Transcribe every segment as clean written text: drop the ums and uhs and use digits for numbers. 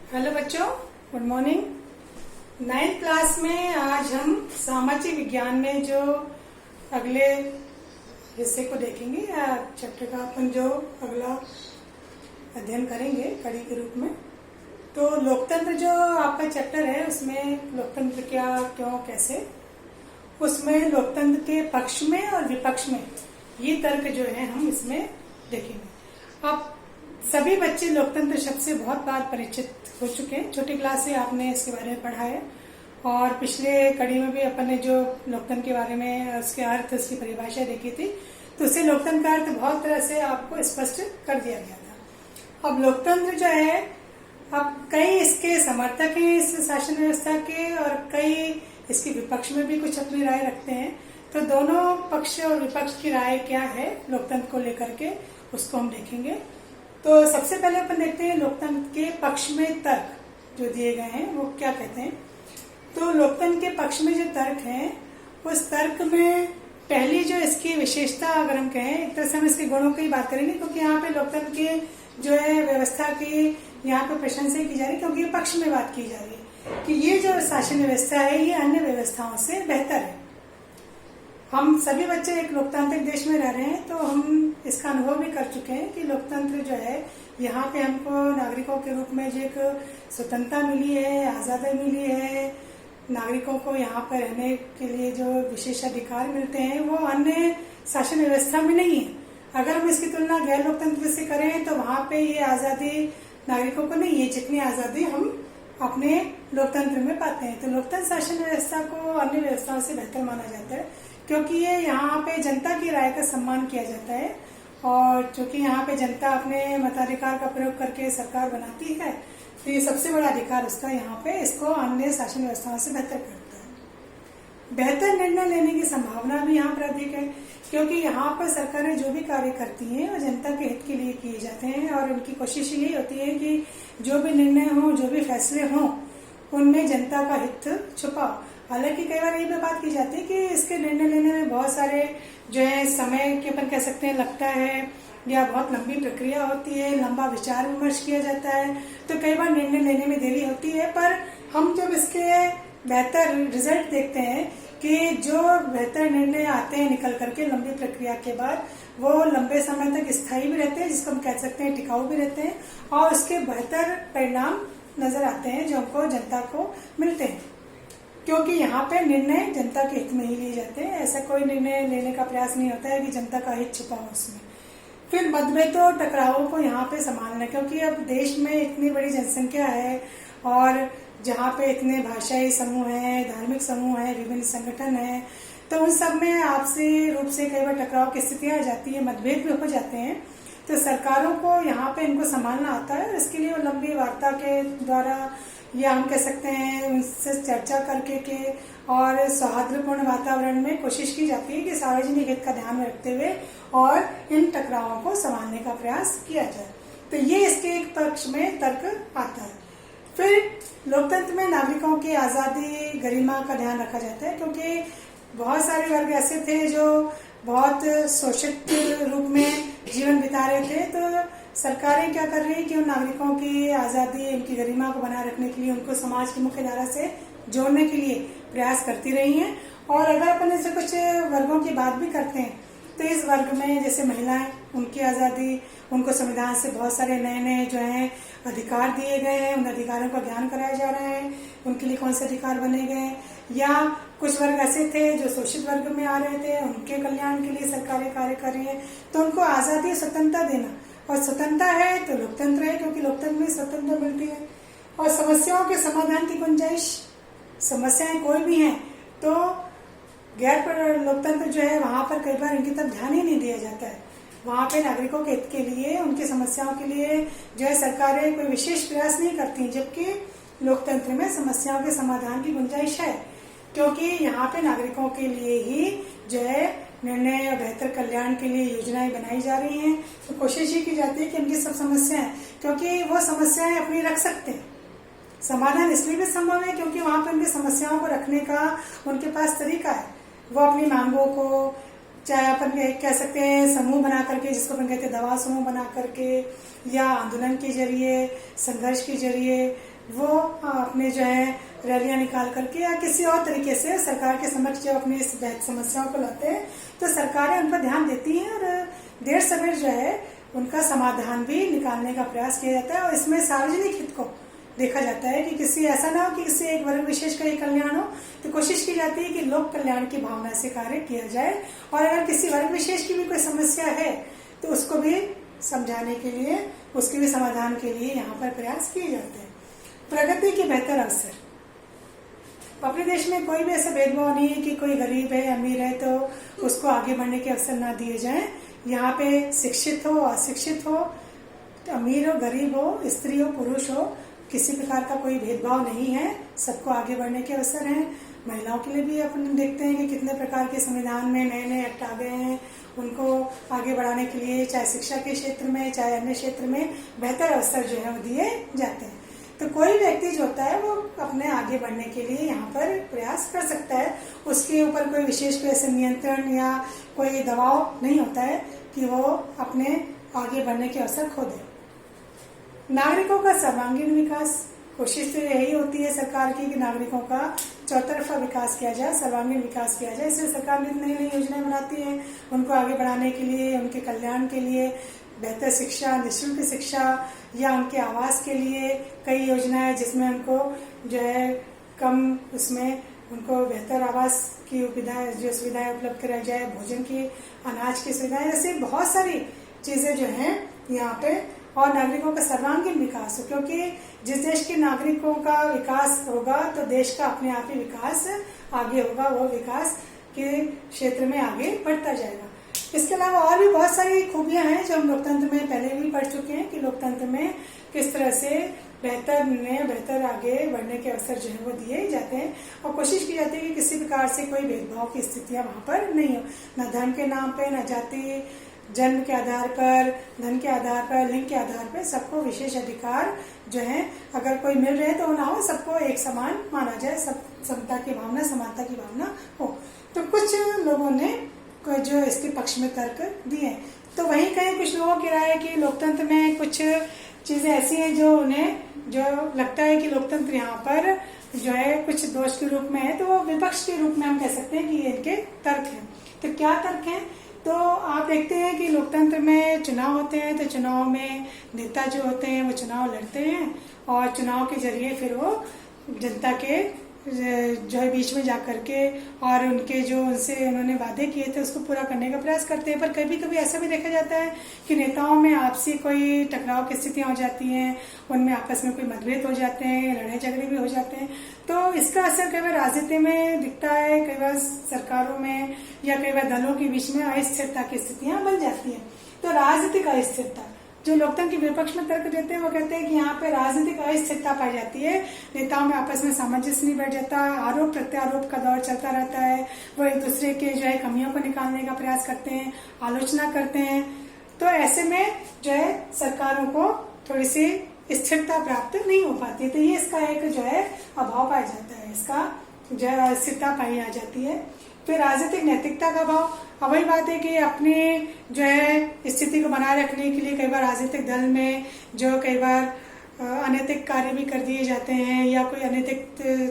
Hello बच्चों, good morning. 9th class में आज हम सामाजिक विज्ञान में जो अगले हिस्से को देखेंगे या चैप्टर का अपन जो अगला अध्ययन करेंगे कड़ी के रूप में। तो लोकतंत्र जो आपका चैप्टर है उसमें लोकतंत्र क्या, क्यों, कैसे, उसमें लोकतंत्र के पक्ष में और विपक्ष में ये तर्क जो है हम इसमें देखेंगे। अब सभी बच्चे लोकतंत्र शब्द से बहुत बार परिचित हो चुके हैं, छोटी क्लास से आपने इसके बारे में पढ़ा है और पिछले कड़ी में भी अपन ने जो लोकतंत्र के बारे में उसके अर्थ, उसकी परिभाषा देखी थी, तो उससे लोकतंत्र का अर्थ बहुत तरह से आपको स्पष्ट कर दिया गया था। अब लोकतंत्र जो है, अब कई इसके समर्थक हैं इस शासन व्यवस्था के और कई इसके विपक्ष में भी कुछ अपनी राय रखते हैं। तो दोनों पक्ष और विपक्ष की राय क्या है लोकतंत्र को लेकर के, उसको हम देखेंगे। तो सबसे पहले अपन देखते हैं लोकतंत्र के पक्ष में तर्क जो दिए गए हैं वो क्या कहते हैं। तो लोकतंत्र के पक्ष में जो तर्क हैं, उस तर्क में पहली जो इसकी विशेषता अगर हम कहें, एक तरह से हम इसके गुणों की बात करेंगे, क्योंकि यहाँ पे लोकतंत्र के जो है व्यवस्था की यहाँ पे प्रशंसा की जा रही है, क्योंकि पक्ष में बात की जा रही है कि ये जो शासन व्यवस्था है ये अन्य व्यवस्थाओं से बेहतर है। हम सभी बच्चे एक लोकतांत्रिक देश में रह रहे हैं, तो हम इसका अनुभव भी कर चुके हैं कि लोकतंत्र जो है यहाँ पे हमको नागरिकों के रूप में जो एक स्वतंत्रता मिली है, आज़ादी मिली है, नागरिकों को यहाँ पर रहने के लिए जो विशेष अधिकार मिलते हैं वो अन्य शासन व्यवस्था में नहीं है। अगर हम इसकी तुलना गैर लोकतंत्र से करें तो वहाँ पे ये आज़ादी नागरिकों को नहीं है जितनी आज़ादी हम अपने लोकतंत्र में पाते हैं। तो लोकतंत्र शासन व्यवस्था को अन्य व्यवस्थाओं से बेहतर माना जाता है, क्योंकि ये यहाँ पे जनता की राय का सम्मान किया जाता है और चूंकि यहाँ पे जनता अपने मताधिकार का प्रयोग करके सरकार बनाती है, तो ये सबसे बड़ा अधिकार उसका यहाँ पे इसको अन्य शासन व्यवस्थाओं से बेहतर करता है। बेहतर निर्णय लेने की संभावना भी यहाँ पर अधिक है, क्योंकि यहाँ पर सरकारें जो भी कार्य करती हैं वो जनता के हित के लिए किए जाते हैं और उनकी कोशिश यही होती है कि जो भी निर्णय हो, जो भी फैसले हों, उनमें जनता का हित छुपा। हालांकि कई बार ये भी बात की जाती है कि इसके निर्णय लेने में बहुत सारे जो है समय के अपन कह सकते हैं लगता है, या बहुत लंबी प्रक्रिया होती है, लंबा विचार विमर्श किया जाता है, तो कई बार निर्णय लेने में देरी होती है। पर हम जब इसके बेहतर रिजल्ट देखते हैं कि जो बेहतर निर्णय आते हैं निकल करके लंबी प्रक्रिया के बाद, वो लंबे समय तक स्थायी भी रहते हैं, जिसको हम कह सकते हैं टिकाऊ भी रहते हैं, और उसके बेहतर परिणाम नजर आते हैं जो हमको जनता को मिलते हैं, क्योंकि यहाँ पे निर्णय जनता के हित में ही लिए जाते हैं। ऐसा कोई निर्णय लेने का प्रयास नहीं होता है कि जनता का हित छुपा हो उसमें। फिर मतभेदों, टकरावों को यहाँ पे संभालना, क्योंकि अब देश में इतनी बड़ी जनसंख्या है और जहाँ पे इतने भाषाई समूह हैं, धार्मिक समूह हैं, विभिन्न संगठन हैं, तो उन सब में आपसी रूप से कई बार टकराव की स्थितियाँ आ जाती है, मतभेद भी हो जाते हैं। तो सरकारों को यहाँ पे इनको संभालना आता है। इसके लिए वो लंबी वार्ता के द्वारा, या हम कह सकते हैं उनसे चर्चा करके के और सौहार्दपूर्ण वातावरण में कोशिश की जाती है कि सार्वजनिक हित का ध्यान में रखते हुए और इन टकरावों को संभालने का प्रयास किया जाए। तो ये इसके एक पक्ष में तर्क आता है। फिर लोकतंत्र में नागरिकों की आज़ादी, गरिमा का ध्यान रखा जाता है, क्योंकि बहुत सारे वर्ग ऐसे थे जो बहुत शोषित रूप में जीवन बिता रहे थे। तो सरकारें क्या कर रही है कि उन नागरिकों की आज़ादी, उनकी गरिमा को बनाए रखने के लिए उनको समाज की मुख्य धारा से जोड़ने के लिए प्रयास करती रही हैं। और अगर अपन ऐसे कुछ वर्गों की बात भी करते हैं तो इस वर्ग में जैसे महिलाएं, उनकी आज़ादी, उनको संविधान से बहुत सारे नए नए जो हैं अधिकार दिए गए हैं, उन अधिकारों का ज्ञान कराया जा रहा है, उनके लिए कौन से अधिकार बने गए। या कुछ वर्ग ऐसे थे जो शोषित वर्ग में आ रहे थे, उनके कल्याण के लिए सरकारें कार्य कर रही हैं, तो उनको आज़ादी, स्वतंत्रता देना, और स्वतंत्रता है तो लोकतंत्र है, क्योंकि लोकतंत्र में स्वतंत्रता मिलती है। और समस्याओं के समाधान की गुंजाइश, समस्याएं कोई भी हैं तो गैर लोकतंत्र जो है वहां पर कई बार इनकी तरफ ध्यान ही नहीं दिया जाता है। वहां पे नागरिकों के हित के लिए, उनकी समस्याओं के लिए जो है सरकारें कोई विशेष प्रयास नहीं करती, जबकि लोकतंत्र में समस्याओं के समाधान की गुंजाइश है, क्योंकि यहाँ पे नागरिकों के लिए ही जो है निर्णय और बेहतर कल्याण के लिए योजनाएं बनाई जा रही हैं। तो कोशिश ही की जाती है कि उनकी सब समस्याएं, क्योंकि वो समस्याएं अपनी रख सकते हैं, समाधान इसलिए भी संभव है क्योंकि वहां पर उनकी समस्याओं को रखने का उनके पास तरीका है। वो अपनी मांगों को, चाहे अपन कह सकते हैं समूह बना करके, जिसको अपन कहते हैं दबाव समूह बना करके, या आंदोलन के जरिए, संघर्ष के जरिए वो अपने जो है रैलियां निकाल करके या किसी और तरीके से सरकार के समक्ष जो अपनी इस समस्याओं को लाते हैं, तो सरकारें उन पर ध्यान देती हैं और देर सवेर जो है उनका समाधान भी निकालने का प्रयास किया जाता है। और इसमें सार्वजनिक हित को देखा जाता है कि किसी ऐसा ना हो कि किसी एक वर्ग विशेष का ही कल्याण हो, तो कोशिश की जाती है कि लोक कल्याण की भावना से कार्य किया जाए। और अगर किसी वर्ग विशेष की भी कोई समस्या है तो उसको भी समझाने के लिए, उसके भी समाधान के लिए यहाँ पर प्रयास किए जाते हैं। प्रगति के बेहतर अवसर। अपने देश में कोई भी ऐसा भेदभाव नहीं है कि कोई गरीब है अमीर है तो उसको आगे बढ़ने के अवसर ना दिए जाएं। यहाँ पे शिक्षित हो अशिक्षित हो, अमीर हो गरीब हो, स्त्री हो पुरुष हो, किसी प्रकार का कोई भेदभाव नहीं है, सबको आगे बढ़ने के अवसर हैं। महिलाओं के लिए भी अपन देखते हैं कि कितने प्रकार के संविधान में नए नए एक्ट आ गए हैं, उनको आगे बढ़ाने के लिए चाहे शिक्षा के क्षेत्र में चाहे अन्य क्षेत्र में बेहतर अवसर जो है वो दिए जाते हैं। तो कोई व्यक्ति जो होता है वो अपने आगे बढ़ने के लिए यहाँ पर प्रयास कर सकता है, उसके ऊपर कोई विशेष कोई ऐसे नियंत्रण या कोई दबाव नहीं होता है कि वो अपने आगे बढ़ने के अवसर खो दे। नागरिकों का सर्वांगीण विकास। कोशिश तो यही होती है सरकार की कि नागरिकों का चौतरफा विकास किया जाए, सर्वांगीण विकास किया जाए। इसलिए सरकार नई नई योजनाएं बनाती है उनको आगे बढ़ाने के लिए, उनके कल्याण के लिए, बेहतर शिक्षा, निःशुल्क शिक्षा या उनके आवास के लिए कई योजनाएं जिसमें उनको जो है कम उसमें उनको बेहतर आवास की सुविधाएं उपलब्ध कराई जाए, भोजन की, अनाज की सुविधाएं, ऐसे बहुत सारी चीजें जो हैं यहाँ पे। और नागरिकों का सर्वांगीण विकास हो, क्योंकि जिस देश के नागरिकों का विकास होगा तो देश का अपने आप ही विकास आगे होगा, वो विकास के क्षेत्र में आगे बढ़ता जाएगा। इसके अलावा और भी बहुत सारी खूबियां हैं जो हम लोकतंत्र में पहले भी पढ़ चुके हैं कि लोकतंत्र में किस तरह से बेहतर निर्णय, बेहतर आगे बढ़ने के अवसर जो है वो दिए जाते हैं। और कोशिश की जाती है कि किसी प्रकार से कोई भेदभाव की स्थितियां वहां पर नहीं हो, न धर्म के नाम पे, न जाति जन्म के आधार पर, धन के आधार पर, लिंग के आधार पर सबको विशेष अधिकार जो है अगर कोई मिल रहे तो ना हो, सबको एक समान माना जाए, सब समता की भावना, समानता की भावना हो। तो कुछ लोगों ने जो इसके पक्ष में तर्क दिए। तो वहीं कहीं कुछ लोगों की राय है कि लोकतंत्र में कुछ चीजें ऐसी हैं जो उन्हें जो लगता है कि लोकतंत्र यहाँ पर जो है कुछ दोष के रूप में है, तो वो विपक्ष के रूप में हम कह सकते हैं कि ये इनके तर्क हैं। तो क्या तर्क हैं? तो आप देखते हैं कि लोकतंत्र में चुनाव होते हैं, तो चुनाव में नेता जो होते हैं वो चुनाव लड़ते हैं और चुनाव के जरिए फिर वो जनता के जो है बीच में जा करके और उनके जो उनसे उन्होंने वादे किए थे उसको पूरा करने का प्रयास करते हैं। पर कभी कभी ऐसा भी देखा जाता है कि नेताओं में आपसी कोई टकराव की स्थितियां हो जाती हैं, उनमें आपस में कोई मतभेद हो जाते हैं, लड़ाई झगड़े भी हो जाते हैं। तो इसका असर कई बार राजनीति में दिखता है, कई बार सरकारों में या कई बार दलों के बीच में अस्थिरता की स्थितियां बन जाती हैं। तो राजनीतिक अस्थिरता जो लोकतंत्र के विपक्ष में तर्क देते हैं वो कहते हैं कि यहाँ पे राजनीतिक अस्थिरता पाई जाती है, नेताओं में आपस में सामंजस्य नहीं बैठ जाता, आरोप प्रत्यारोप का दौर चलता रहता है, वो एक दूसरे के जो है कमियों को निकालने का प्रयास करते हैं, आलोचना करते हैं। तो ऐसे में जो है सरकारों को थोड़ी सी स्थिरता प्राप्त नहीं हो पाती है। तो ये इसका एक जो है अभाव पाया जाता है, इसका जो है अस्थिरता पाई आ जाती है। फिर राजनीतिक नैतिकता का अभाव। अब वही बात है कि अपने जो है स्थिति को बनाए रखने के लिए कई बार राजनीतिक दल में जो कई बार अनैतिक कार्य भी कर दिए जाते हैं या कोई अनैतिक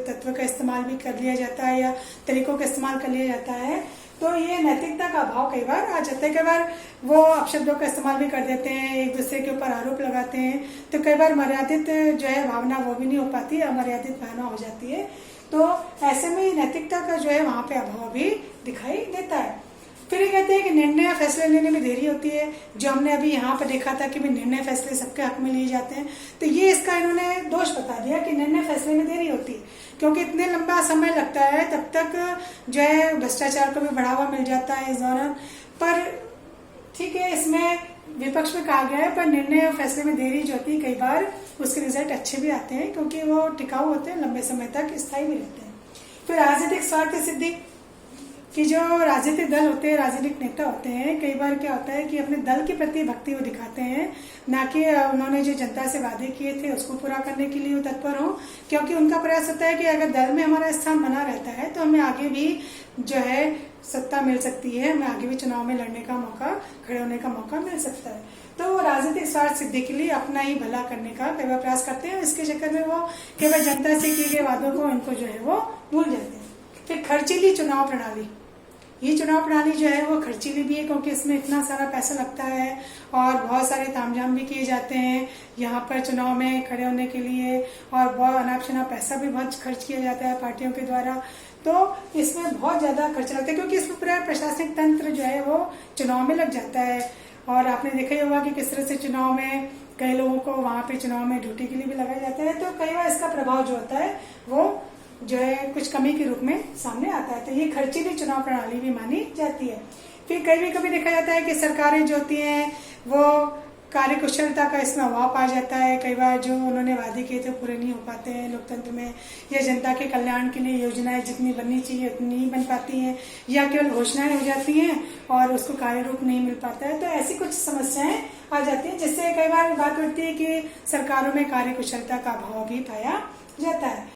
तत्व का इस्तेमाल भी कर लिया जाता है या तरीकों का इस्तेमाल कर लिया जाता है। तो ये नैतिकता का अभाव कई बार आ जाता है। कई बार वो अपशब्दों का इस्तेमाल भी कर देते हैं, एक दूसरे के ऊपर आरोप लगाते हैं। तो कई बार मर्यादित जो है भावना वो भी नहीं हो पाती, अमर्यादित भावना हो जाती है। तो ऐसे में नैतिकता का जो है वहां पे अभाव भी दिखाई देता है। फिर ये कहते हैं कि निर्णय या फैसले लेने में देरी होती है, जो हमने अभी यहाँ पर देखा था कि निर्णय फैसले सबके हक में लिए जाते हैं। तो ये इसका इन्होंने दोष बता दिया कि निर्णय फैसले में देरी होती है, क्योंकि इतने लंबा समय लगता है, तब तक जो है भ्रष्टाचार को भी बढ़ावा मिल जाता है इस दौरान। पर ठीक है, इसमें विपक्ष में कहा गया है, पर निर्णय और फैसले में देरी जो होती है कई बार उसके रिजल्ट अच्छे भी आते हैं, क्योंकि वो टिकाऊ होते हैं, लंबे समय तक स्थायी भी रहते हैं। फिर राजनीतिक स्वार्थ सिद्धि कि जो राजनीतिक दल होते हैं, राजनीतिक नेता होते हैं, कई बार क्या होता है कि अपने दल के प्रति भक्ति वो दिखाते हैं, ना कि उन्होंने जो जनता से वादे किए थे उसको पूरा करने के लिए वो तत्पर हो। क्योंकि उनका प्रयास होता है कि अगर दल में हमारा स्थान बना रहता है तो हमें आगे भी जो है सत्ता मिल सकती है, हमें आगे भी चुनाव में लड़ने का मौका, खड़े होने का मौका मिल सकता है। तो राजनीतिक स्वार्थ सिद्धि के लिए अपना ही भला करने का कई बार प्रयास करते हैं। इसके चक्कर में वो केवल जनता से किए गए वादों को इनको जो है वो भूल जाते हैं। फिर खर्चीली चुनाव प्रणाली, ये चुनाव प्रणाली जो है वो खर्चीली भी है क्योंकि इसमें इतना सारा पैसा लगता है और बहुत सारे तामझाम भी किए जाते हैं यहाँ पर चुनाव में खड़े होने के लिए, और बहुत अनाप शनाप पैसा भी बहुत खर्च किया जाता है पार्टियों के द्वारा। तो इसमें बहुत ज्यादा खर्च लगता है क्योंकि इसमें पूरा प्रशासनिक तंत्र जो है वो चुनाव में लग जाता है। और आपने देखा ही होगा कि किस तरह से चुनाव में कई लोगों को वहां पे चुनाव में ड्यूटी के लिए भी लगाया जाता है। तो कई बार इसका प्रभाव जो होता है वो जो है कुछ कमी के रूप में सामने आता है। तो ये खर्चीली चुनाव प्रणाली भी मानी जाती है। फिर कभी देखा जाता है कि सरकारें जो होती हैं वो कार्यकुशलता का इसमें अभाव पाया जाता है। कई बार जो उन्होंने वादे किए थे पूरे नहीं हो पाते हैं लोकतंत्र में, या जनता के कल्याण के लिए योजनाएं जितनी बननी चाहिए उतनी नहीं बन पाती हैं, या केवल घोषणाएं हो जाती हैं और उसको कार्य रूप नहीं मिल पाता है। तो ऐसी कुछ समस्याएं आ जाती हैं जिससे कई बार बात उठती है कि सरकारों में कार्यकुशलता का अभाव भी पाया जाता है।